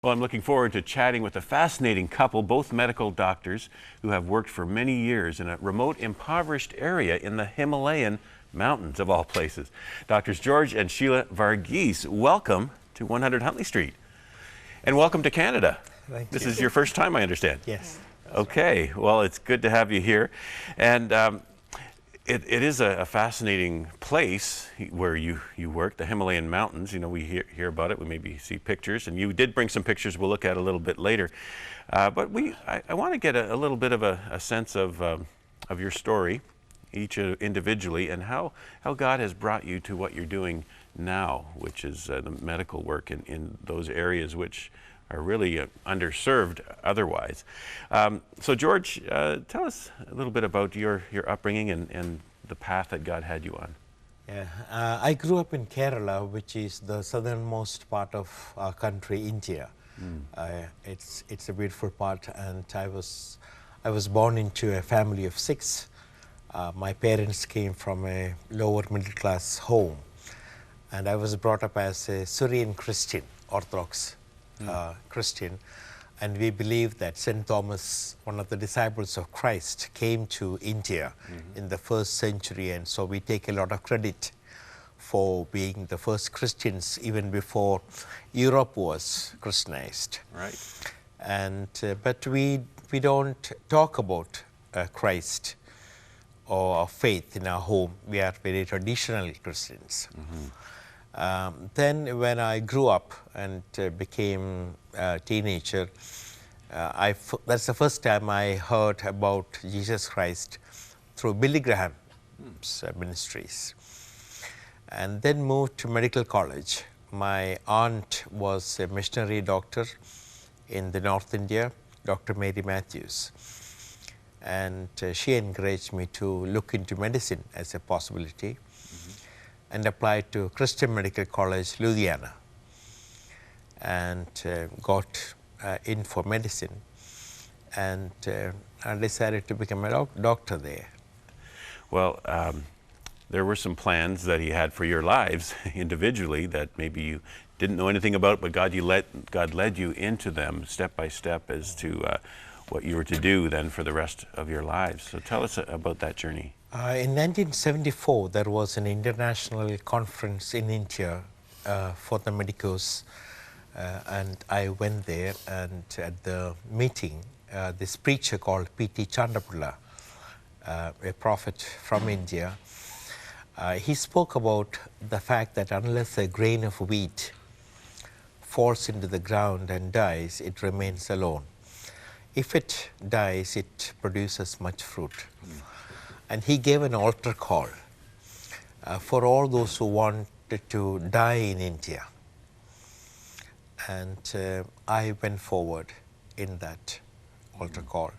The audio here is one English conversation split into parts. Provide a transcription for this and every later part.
Well, I'm looking forward to chatting with a fascinating couple, both medical doctors who have worked for many years in a remote, impoverished area in the Himalayan mountains, of all places. Doctors George and Sheila Varghese, welcome to 100 Huntley Street. And welcome to Canada. Thank This you. is your first time, I understand. Yes. Okay, well, it's good to have you here. And it is a fascinating place where you work, the Himalayan mountains. You know, we hear about it, we maybe see pictures, and you did bring some pictures we'll look at a little bit later. But I want to get a little bit of a sense of your story, each individually, and how God has brought you to what you're doing now, which is the medical work in those areas which are really underserved otherwise. So George, tell us a little bit about your upbringing and the path that God had you on. Yeah. I grew up in Kerala, which is the southernmost part of our country, India. It's a beautiful part, and I was born into a family of 6. My parents came from a lower middle class home, and I was brought up as a Syrian Christian, Orthodox Christian, and we believe that St. Thomas, one of the disciples of Christ, came to India in the 1st century, and so we take a lot of credit for being the first Christians even before Europe was Christianized. Right. And but we don't talk about Christ or faith in our home. We are very traditional Christians. Then when I grew up and became a teenager, that's the first time I heard about Jesus Christ through Billy Graham's ministries. And then moved to medical college. My aunt was a missionary doctor in the North India, Dr. Mary Matthews. And she encouraged me to look into medicine as a possibility, and applied to Christian Medical College, Ludhiana, and got in for medicine, and I decided to become a doctor there. Well, there were some plans that he had for your lives individually that maybe you didn't know anything about, but God led you into them step by step as to what you were to do then for the rest of your lives. So tell us about that journey. In 1974, there was an international conference in India for the medicos, and I went there, and at the meeting, this preacher called P.T. Chandapulla, a prophet from India, he spoke about the fact that unless a grain of wheat falls into the ground and dies, it remains alone. If it dies, it produces much fruit. And he gave an altar call for all those who wanted to die in India. And I went forward in that altar call.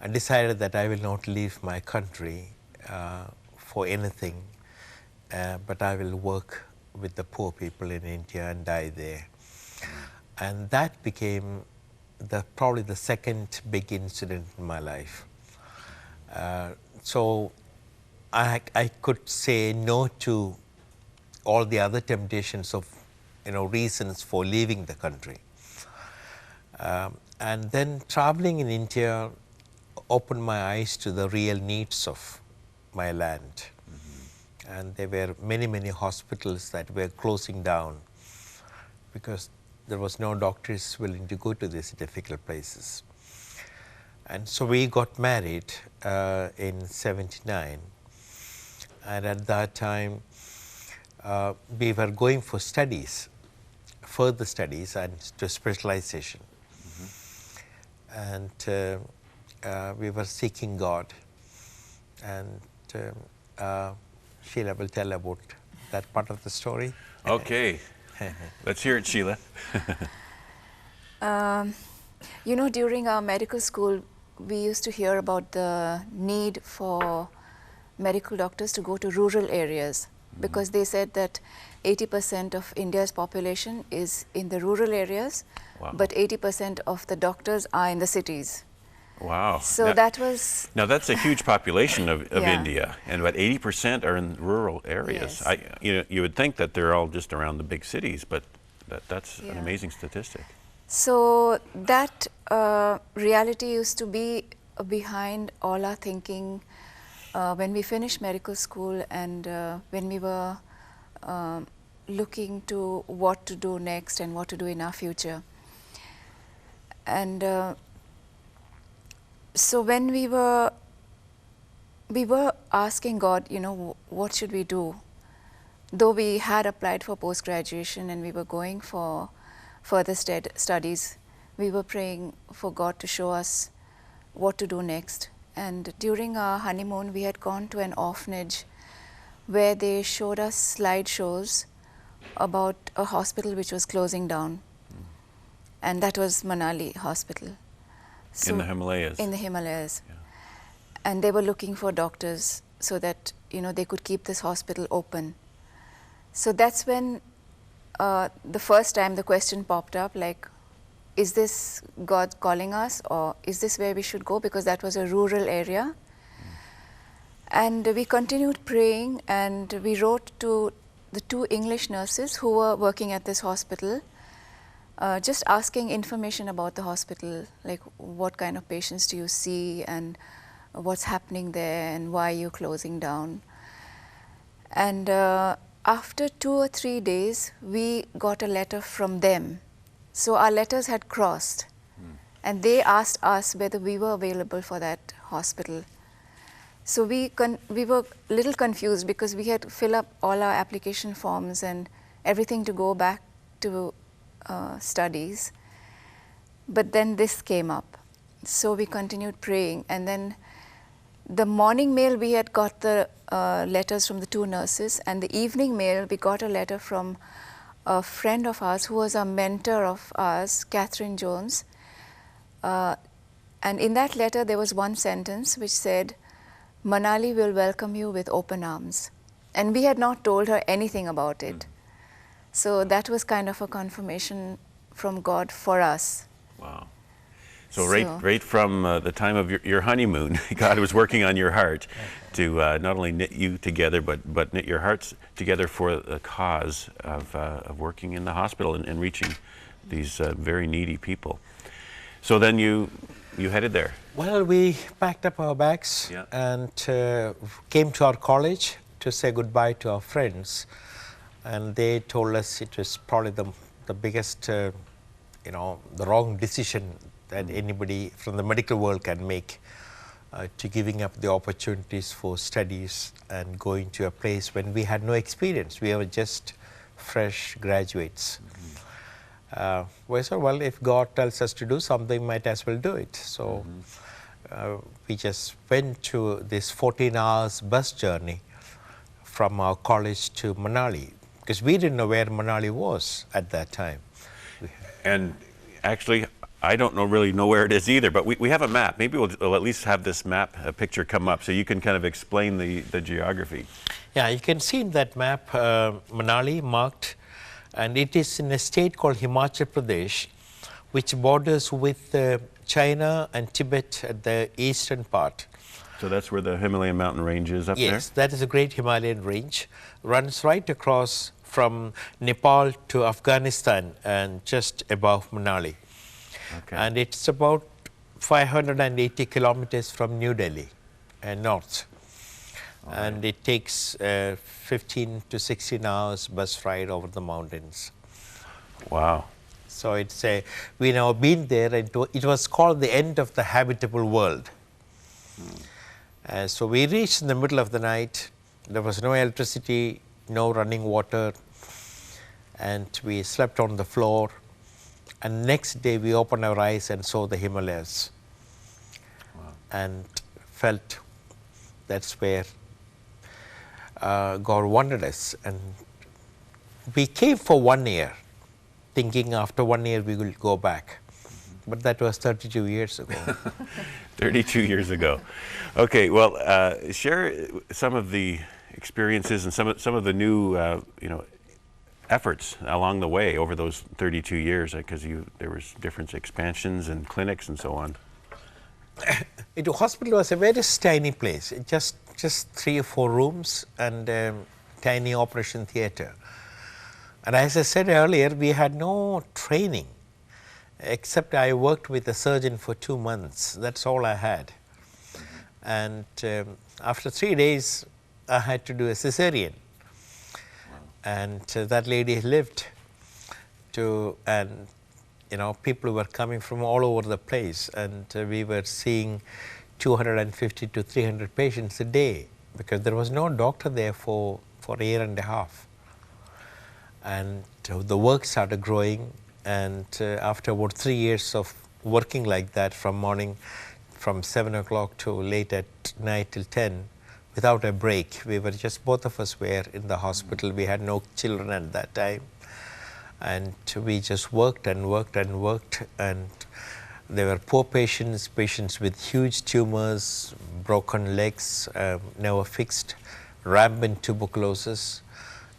I decided that I will not leave my country for anything, but I will work with the poor people in India and die there. And that became probably the second big incident in my life. So I could say no to all the other temptations of, reasons for leaving the country. And then traveling in India opened my eyes to the real needs of my land. And there were many, many hospitals that were closing down because there was no doctors willing to go to these difficult places. And so we got married in '79, and at that time we were going for studies, further studies and to specialization. And we were seeking God, and Sheila will tell about that part of the story. Okay, let's hear it, Sheila. During our medical school, we used to hear about the need for medical doctors to go to rural areas because they said that 80% of India's population is in the rural areas, but 80% of the doctors are in the cities. Wow. So Now that's a huge population of Yeah. India, and about 80% are in rural areas. Yes. You would think that they're all just around the big cities, but That's an Yeah. amazing statistic. So that reality used to be behind all our thinking when we finished medical school and when we were looking to what to do next and what to do in our future. And so when we were asking God, you know, what should we do? Though we had applied for post-graduation and we were going for further studies, we were praying for God to show us what to do next. And during our honeymoon, we had gone to an orphanage where they showed us slideshows about a hospital which was closing down. And that was Manali Hospital. So In the Himalayas. In the Himalayas. Yeah. And they were looking for doctors so that, you know, they could keep this hospital open. So that's when the first time the question popped up, like, is this God calling us, or is this where we should go? Because that was a rural area. And we continued praying, and we wrote to the 2 English nurses who were working at this hospital, just asking information about the hospital, like what kind of patients do you see, and what's happening there, and why are you closing down. And after 2 or 3 days, we got a letter from them. So our letters had crossed, and they asked us whether we were available for that hospital. So we were a little confused because we had filled up all our application forms and everything to go back to studies. But then this came up. So we continued praying, and then the morning mail we had got the letters from the 2 nurses, and the evening mail we got a letter from a friend of ours who was a mentor of ours, Catherine Jones. And in that letter there was one sentence which said, "Manali will welcome you with open arms." And we had not told her anything about it. So that was kind of a confirmation from God for us. Wow. So right from the time of your honeymoon, God was working on your heart to not only knit you together, but knit your hearts together for the cause of working in the hospital and reaching these very needy people. So then you headed there. Well, we packed up our bags and came to our college to say goodbye to our friends. And they told us it was probably the biggest, the wrong decision that anybody from the medical world can make, to giving up the opportunities for studies and going to a place when we had no experience. We were just fresh graduates. We said, well, if God tells us to do something, might as well do it. So we just went to this 14 hours bus journey from our college to Manali, because we didn't know where Manali was at that time. And actually, I don't really know where it is either, but we have a map. Maybe we'll at least have this map, a picture come up so you can kind of explain the geography. Yeah, you can see in that map Manali marked, and it is in a state called Himachal Pradesh, which borders with China and Tibet at the eastern part. So that's where the Himalayan mountain range is up there? Yes, that is a great Himalayan range. Runs right across from Nepal to Afghanistan and just above Manali. Okay. And it's about 580 kilometers from New Delhi north. All and right. it takes 15 to 16 hours bus ride over the mountains. Wow. So it's we now been there, and it was called the end of the habitable world. So we reached in the middle of the night. There was no electricity, no running water, and we slept on the floor. And next day we opened our eyes and saw the Himalayas. Wow. And felt that's where God wanted us. And we came for 1 year, thinking after 1 year we will go back. But that was 32 years ago. 32 years ago. Okay, well, share some of the experiences and some of the new, efforts along the way over those 32 years, because there was different expansions and clinics and so on. The hospital was a very tiny place, just 3 or 4 rooms and tiny operation theater. And as I said earlier, we had no training, except I worked with a surgeon for 2 months. That's all I had. And after 3 days, I had to do a cesarean. And that lady lived and people were coming from all over the place, and we were seeing 250 to 300 patients a day, because there was no doctor there for a year and a half. And the work started growing, and after about 3 years of working like that, from 7 o'clock to late at night till 10, without a break, we were just, both of us were in the hospital. We had no children at that time, and we just worked and worked and worked, and there were poor patients with huge tumors, broken legs, never fixed, rampant tuberculosis,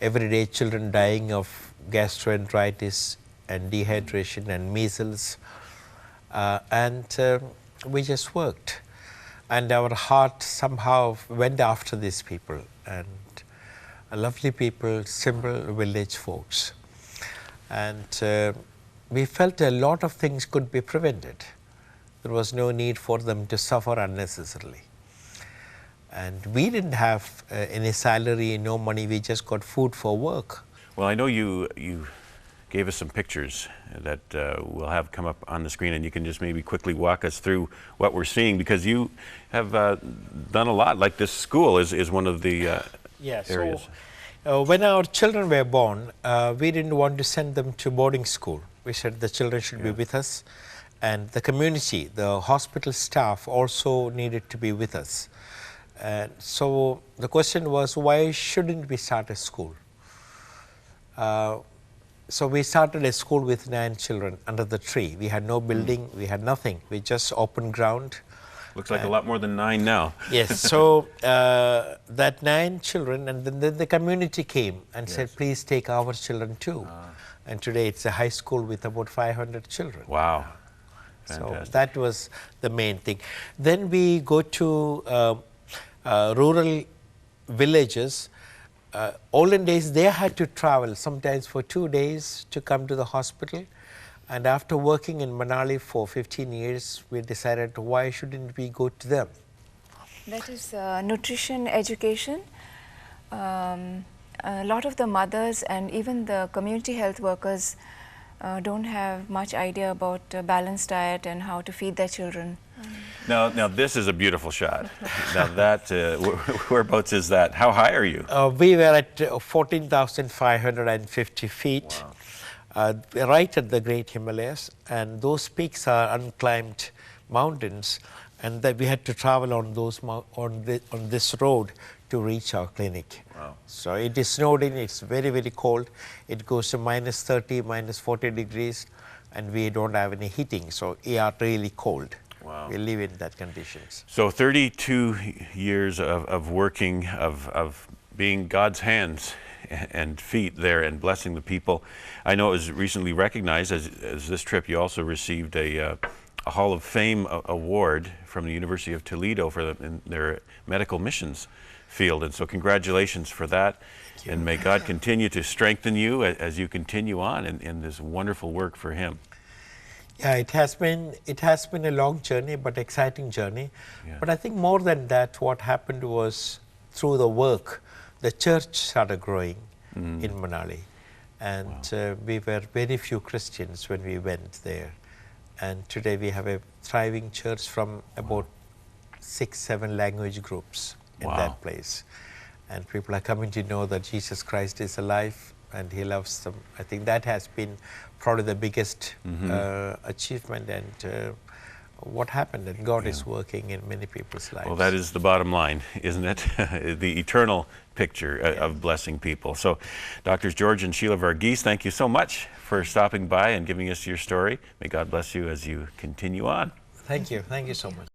everyday children dying of gastroenteritis and dehydration and measles, and we just worked. And our heart somehow went after these people, and lovely people, simple village folks. And we felt a lot of things could be prevented. There was no need for them to suffer unnecessarily. And we didn't have any salary, no money, we just got food for work. Well, I know you gave us some pictures that we'll have come up on the screen, and you can just maybe quickly walk us through what we're seeing, because you have done a lot. Like this school is one of the areas. So, when our children were born, we didn't want to send them to boarding school. We said the children should be with us, and the community, the hospital staff also needed to be with us. And so the question was, why shouldn't we start a school? So we started a school with 9 children under the tree. We had no building, we had nothing. We just open ground. Looks like a lot more than 9 now. Yes, so that 9 children, and then the community came and said, please take our children too. And today it's a high school with about 500 children. Wow. Fantastic. So that was the main thing. Then we go to rural villages. Olden days, they had to travel sometimes for 2 days to come to the hospital. And after working in Manali for 15 years, we decided, why shouldn't we go to them? That is nutrition education. A lot of the mothers and even the community health workers don't have much idea about balanced diet and how to feed their children. Now this is a beautiful shot. Now that, whereabouts is that? How high are you? We were at 14,550 feet, right at the Great Himalayas, and those peaks are unclimbed mountains, and that we had to travel on those on this road to reach our clinic. Wow. So it is snowed in, it's very, very cold. It goes to minus 30, minus 40 degrees, and we don't have any heating, so we are really cold. Wow. We live in that conditions. So 32 years of working, of being God's hands and feet there and blessing the people. I know it was recently recognized as this trip you also received a Hall of Fame award from the University of Toledo for in their medical missions field, and so congratulations for that. And may God continue to strengthen you as you continue on in this wonderful work for Him. Yeah, it has been a long journey, but exciting journey. Yeah. But I think more than that, what happened was through the work, the church started growing in Manali, and we were very few Christians when we went there. And today we have a thriving church from about 6-7 language groups in that place, and people are coming to know that Jesus Christ is alive and He loves them. I think that has been probably the biggest achievement, and what happened, and God is working in many people's lives. Well, that is the bottom line, isn't it? The eternal picture of blessing people. So, Drs. George and Sheila Varghese, thank you so much for stopping by and giving us your story. May God bless you as you continue on. Thank you so much.